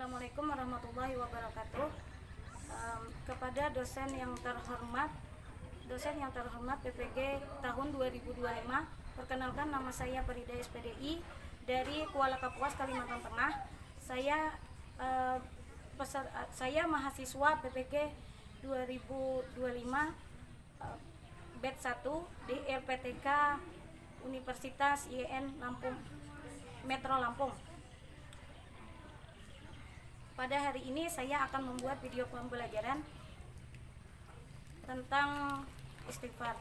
Assalamualaikum warahmatullahi wabarakatuh. Kepada dosen yang terhormat PPG tahun 2025, perkenalkan nama saya Farida SPDI dari Kuala Kapuas, Kalimantan Tengah. Saya mahasiswa PPG 2025 batch 1 di LPTK Universitas IAIN Lampung, Metro Lampung. Pada hari ini saya akan membuat video pembelajaran tentang istighfar.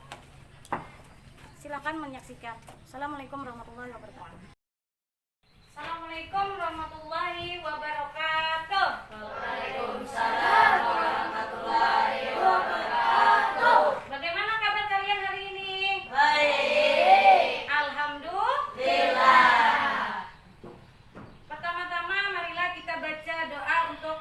Silakan menyaksikan. Assalamualaikum warahmatullahi wabarakatuh. Assalamualaikum warahmatullahi wabarakatuh. Waalaikumsalam warahmatullahi wabarakatuh. Bagaimana kabar kalian hari ini? Baik. Alhamdulillah. Pertama-tama marilah kita baca doa untuk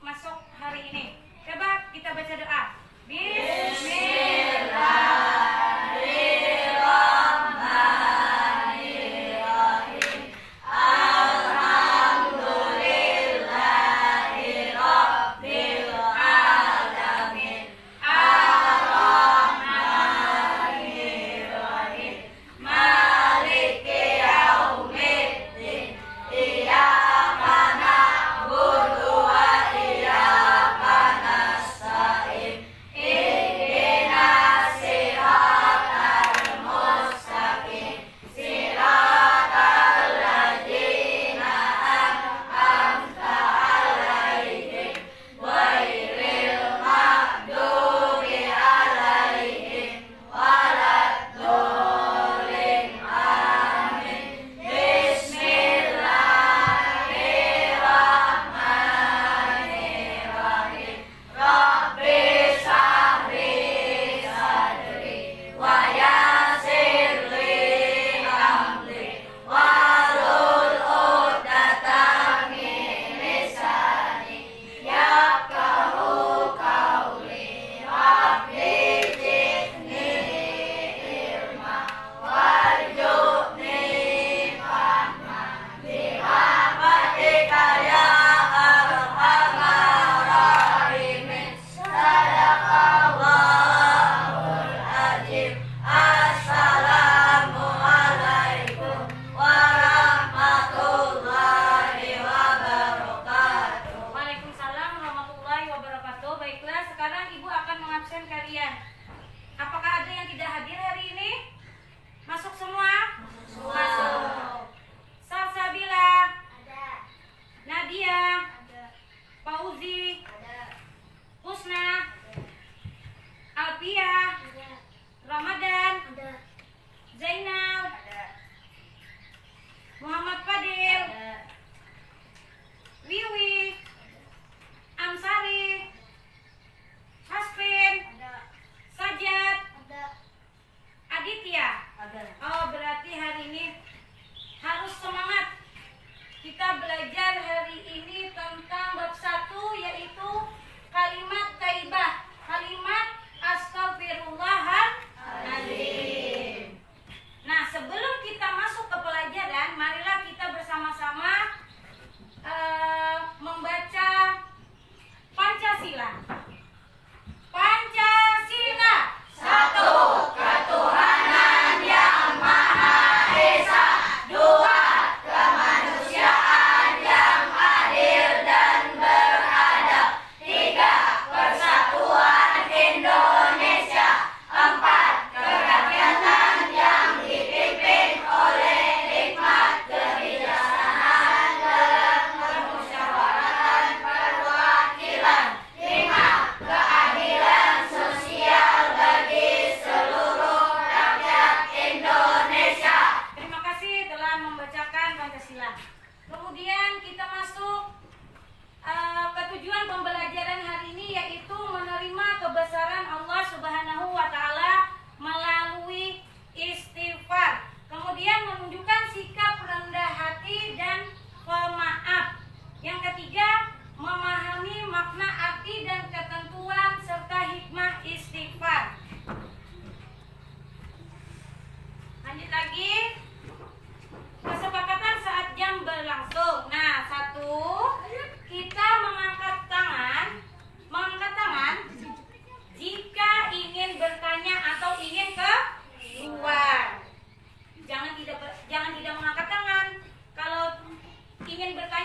masuk hari ini. Coba kita baca doa. Bismillahirrahmanirrahim. Alhamdulillahirabbil alamin. Arrahmanirrahim. Maliki yaumiddin. Iyyaka na'budu wa iyyaka nasta'in. Ihdinas siratal mustaqim. Siratal ladzina an'amta 'alaihim ghairil maghdubi 'alaihim waladdallin. Amin. Bismillahirrahmanirrahim. Rabbi shrahli sadri wa yassir li amri wahlul 'uqdatam min lisani yafqahu qawli. Rabbi zidni ilma warzuqni fahma birahmatika ya arhamar rahimin. Sadaqallahul azim. Assalamualaikum warahmatullahi wabarakatuh. Waalaikumsalam warahmatullahi wabarakatuh. Baiklah, sekarang Ibu akan mengabsen kalian. Apakah ada yang tidak hadir hari ini? Masuk semua? Masuk. Salsabila, Ada. Nadia, Ada. Fauzi, Ada. Husna, Alpia, Ada. Ramadan, Ada. Zainal, Ada. Muhammad Fadil, Ada. Wiwi, Amsari, Hasfin, Ada. Sajat, Ada. Aditya. Ada. Oh, berarti hari ini harus semangat. Kita belajar hari ini tentang bab 1, yaitu kalimat thayyibah, kalimat astagfirullahaladzim. Nah, sebelum kita masuk ke pelajaran, marilah kita bersama-sama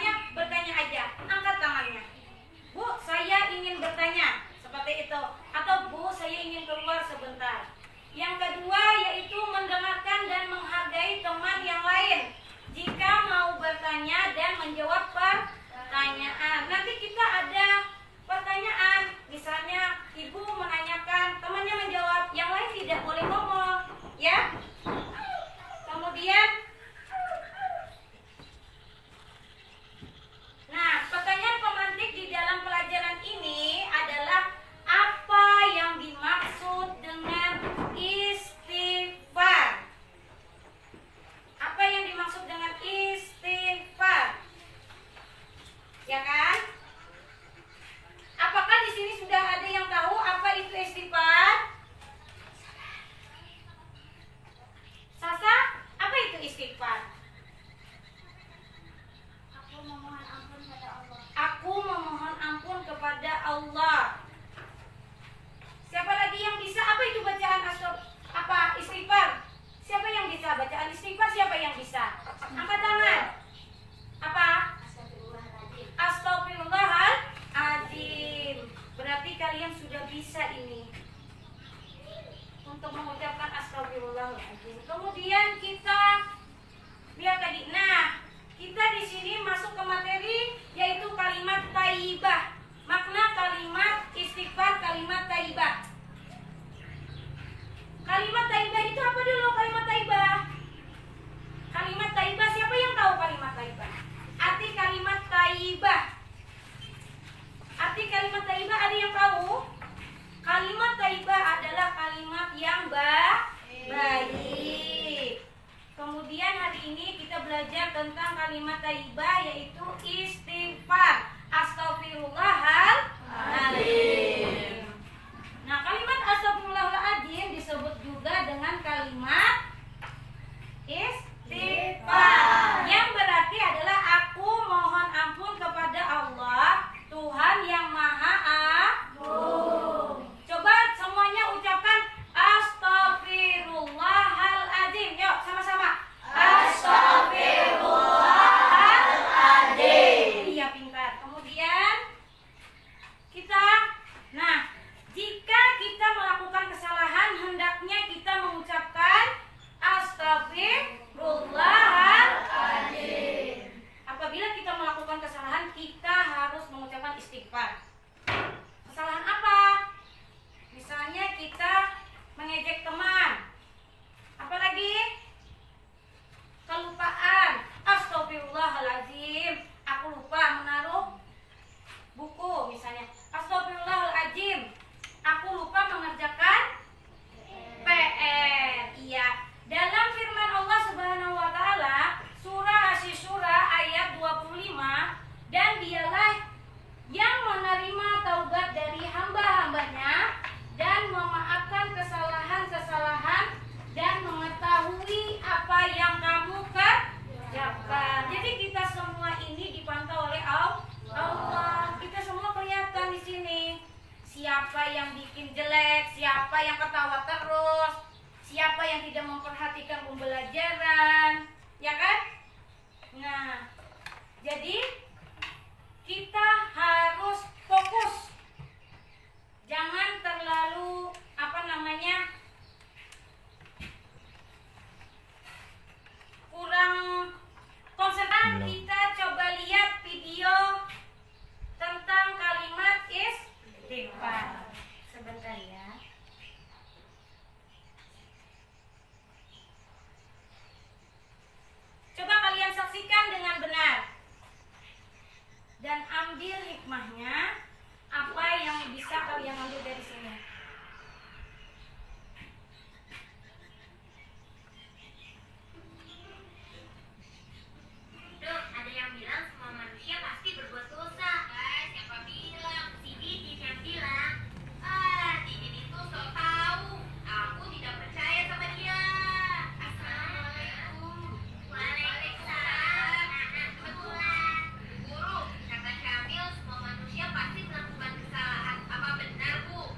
semuanya bertanya aja. Angkat tangannya. Bu, saya ingin bertanya. Seperti itu. Atau Bu, saya ingin keluar sebentar. Yang kedua yaitu mendengarkan dan menghargai teman yang lain. Jika mau bertanya dan menjawab pertanyaan. Nanti kita ada pertanyaan. Misalnya ibu menanyakan, temannya menjawab, yang lain tidak boleh ngomong, ya. Kemudian, nah, pertanyaan pemantik di dalam pelajaran ini adalah apa yang dimaksud dengan istighfar? Apa yang dimaksud dengan istighfar? Ya kan? Apakah di sini sudah ada yang tahu apa itu istighfar? Sasa, apa itu istighfar? Aku memohon ampun pada Allah. Aku memohon ampun kepada Allah. Siapa lagi yang bisa? Apa itu bacaan istighfar? Siapa yang bisa bacaan istighfar? Siapa yang bisa? Angkat tangan. Apa? Astagfirullahaladzim. Astagfirullahaladzim. Berarti kalian sudah bisa ini untuk mengucapkan astagfirullahaladzim. Kemudian kita lihat tadi. Nah, kita di sini masuk ke materi yaitu kalimat thayyibah. Makna kalimat istighfar, kalimat thayyibah. Kalimat thayyibah itu apa dulu kalimat thayyibah? Kalimat thayyibah, siapa yang tahu kalimat thayyibah? Arti kalimat thayyibah. Arti kalimat thayyibah ada yang tahu? Kalimat thayyibah adalah kalimat yang baik. Kemudian hari ini kita belajar tentang kalimat thayyibah yaitu istighfar. Astagfirullahaladzim. Nah, kalimat astagfirullahaladzim disebut juga dengan kalimat istighfar, yang berarti adalah aku mohon ampun kepada Allah, Tuhan yang Maha Agung. Coba semuanya ucapkan astagfirullahaladzim. Yuk, sama-sama. Astagfirullahaladzim. Iya, pintar. Kemudian nah, jika kita melakukan kesalahan, hendaknya kita mengucapkan astagfirullahaladzim. Apabila kita melakukan kesalahan, kita harus mengucapkan istighfar. Kesalahan apa? Misalnya kita mengejek teman. Apalagi? Kelupaan. Astagfirullahaladzim. Aku lupa menaruh buku misalnya. Astagfirullahaladzim. Aku lupa mengerjakan PR. Iya. Dalam firman Allah Subhanahu wa taala, surah Asy-Syura ayat 25, dan dialah yang menerima taubat dari hamba-hambanya dan memaafkan kesalahan-kesalahan dan mengetahui apa yang kamu kerjakan. Jadi kita semua ini dipantau oleh Allah. Kita semua kelihatan di sini. Siapa yang bikin jelek, siapa yang ketawa terus, siapa yang tidak memperhatikan pembelajaran, ya kan? Nah, jadi kita harus fokus. Jangan terlalu kurang konsentrasi. Kita coba lihat video tentang kalimat istighfar. Sebentar ya. Coba kalian saksikan dengan benar dan ambil hikmahnya. Apa yang bisa kalian ambil dari sini? Dok, ada yang bilang semua manusia pasti berbuat dosa. Siapa bilang? Si Didin yang bilang. Didin itu sok tahu. Aku tidak percaya sama dia. Assalamualaikum. Waalaikumsalam. Kebetulan. Guru, kata Syamil semua manusia pasti melakukan kesalahan. Apa benar, Bu?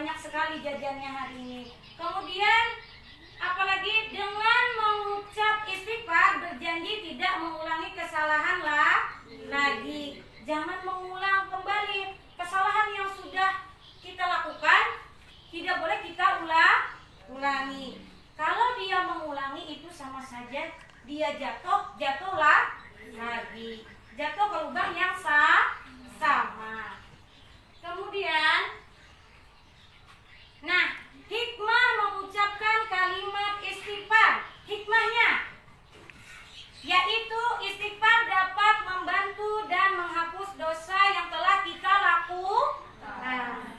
banyak sekali jajannya hari ini. Kemudian apalagi dengan mengucap istighfar berjanji tidak mengulangi kesalahan lagi. Jangan mengulang kembali kesalahan yang sudah kita lakukan, tidak boleh kita ulangi. Kalau dia mengulangi itu sama saja dia jatuhlah lagi. Jatuh ke lubang yang sama. Kemudian hikmah mengucapkan kalimat istighfar. Hikmahnya yaitu istighfar dapat membantu dan menghapus dosa yang telah kita lakukan.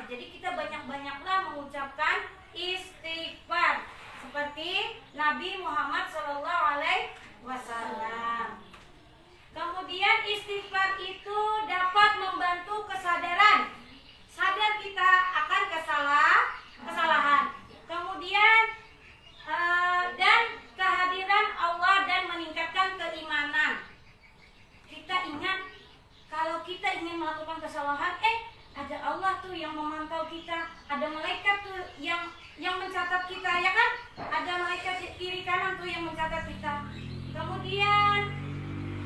Jadi kita banyak-banyaklah mengucapkan istighfar seperti Nabi Muhammad SAW. Kemudian istighfar itu dapat membantu kesadaran. Sadar kita akan kesalahan. Kemudian dan kehadiran Allah dan meningkatkan keimanan. Kita ingat kalau kita ingin melakukan kesalahan, ada Allah tuh yang memantau kita, ada malaikat tuh yang mencatat kita, ya kan? Ada malaikat kiri kanan tuh yang mencatat kita. Kemudian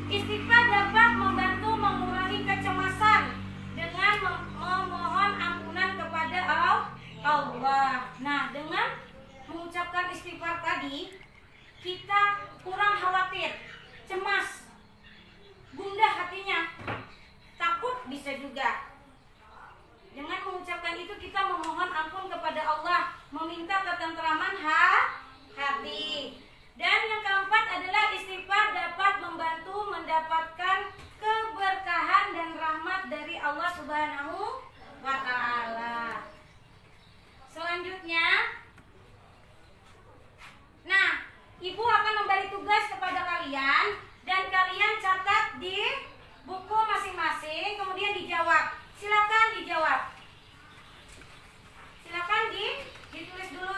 istighfar dapat membantu mengurangi kecemasan dengan memohon ampunan kepada Allah. Dengan mengucapkan istighfar tadi, kita kurang khawatir, cemas, gundah hatinya, takut bisa juga. Dengan mengucapkan itu kita memohon ampun kepada Allah, meminta ketentraman hati. Dan yang keempat adalah istighfar dapat membantu mendapatkan keberkahan dan rahmat dari Allah Subhanahu wa Ta'ala. Selanjutnya, Ibu akan memberi tugas kepada kalian dan kalian catat di buku masing-masing, kemudian dijawab. Silakan dijawab. Silakan ditulis dulu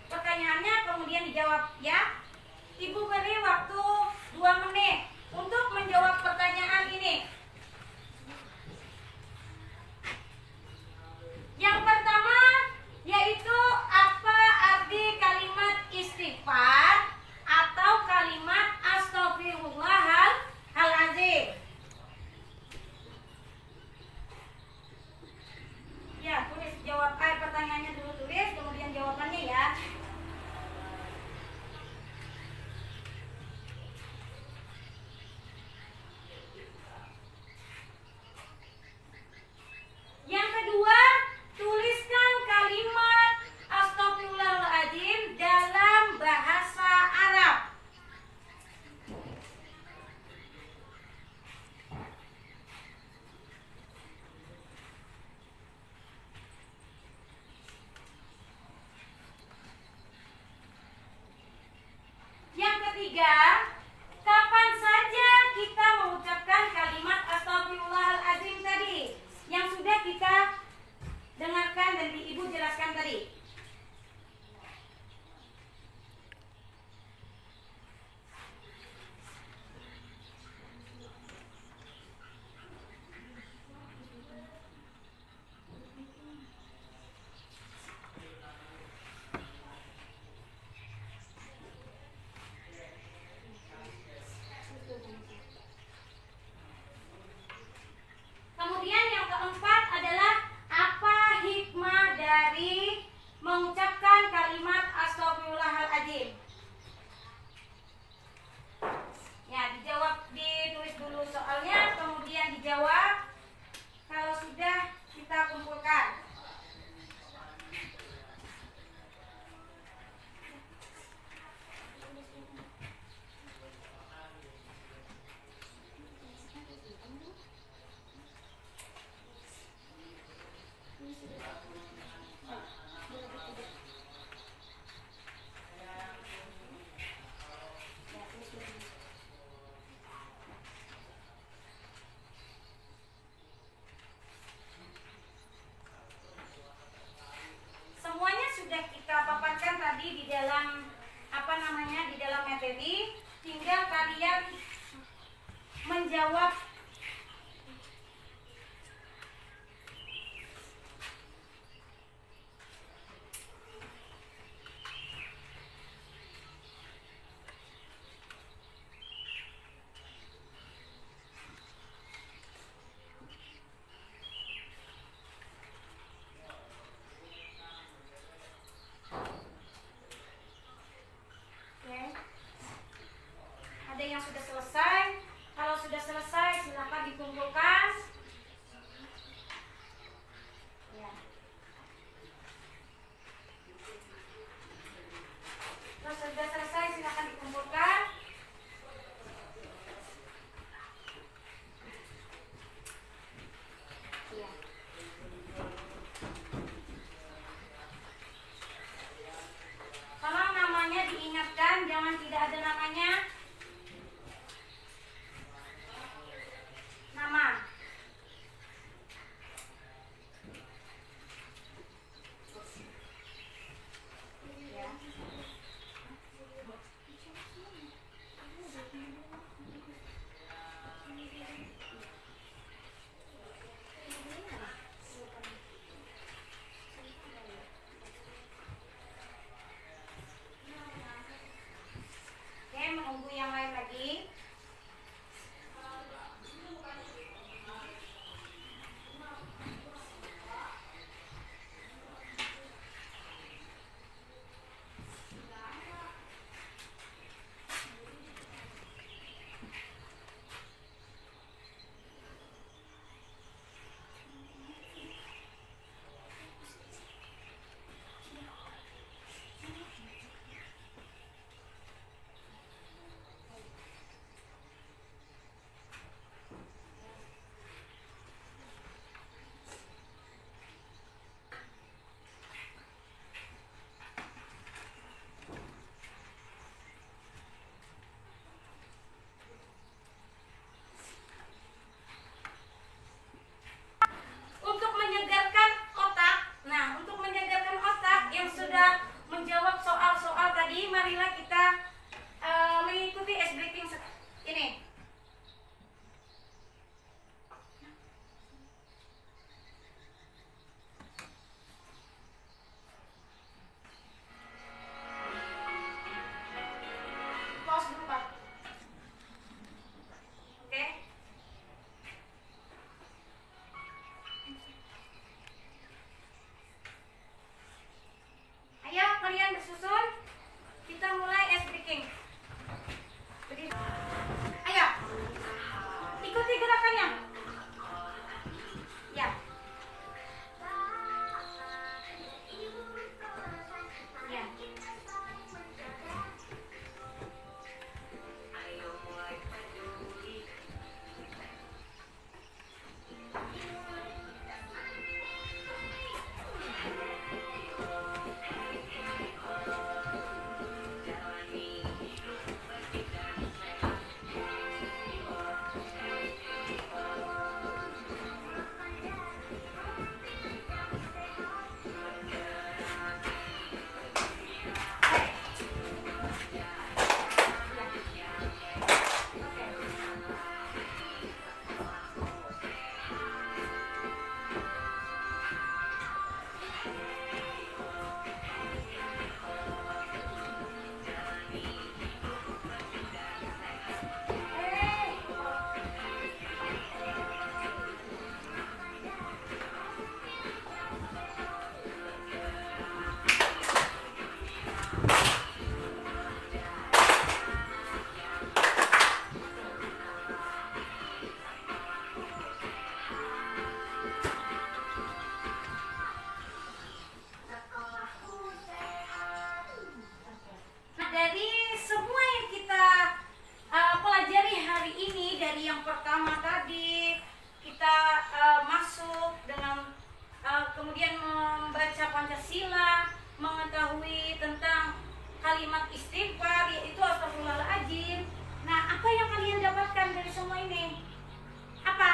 pertanyaannya, kemudian dijawab ya. Ibu beri waktu 2 menit untuk menjawab pertanyaan ini. Yang pertama yaitu apa arti kalimat istighfar atau kalimat astaghfirullahaladzim? Ya, tulis jawab pertanyaannya dulu, tulis kemudian jawabannya ya. Yang kedua, tuliskan kalimat astaghfirullahaladzim dalam bahasa Arab. Yang ketiga, kapan saja kita mengucapkan kalimat astaghfirullahaladzim tadi yang sudah kita dengarkan dan Ibu jelaskan tadi. Kemudian yang keempat adalah apa hikmah dari mengucapkan kalimat astaghfirullahaladzim? Ya, dijawab, ditulis dulu soalnya, kemudian dijawab. Kalau sudah, kita kumpulkan. Semuanya sudah kita paparkan tadi di dalam di dalam materi. Tinggal kalian menjawab ingin membaca Pancasila, mengetahui tentang kalimat istighfar, yaitu astagfirullahaladzim. Nah, apa yang kalian dapatkan dari semua ini? Apa?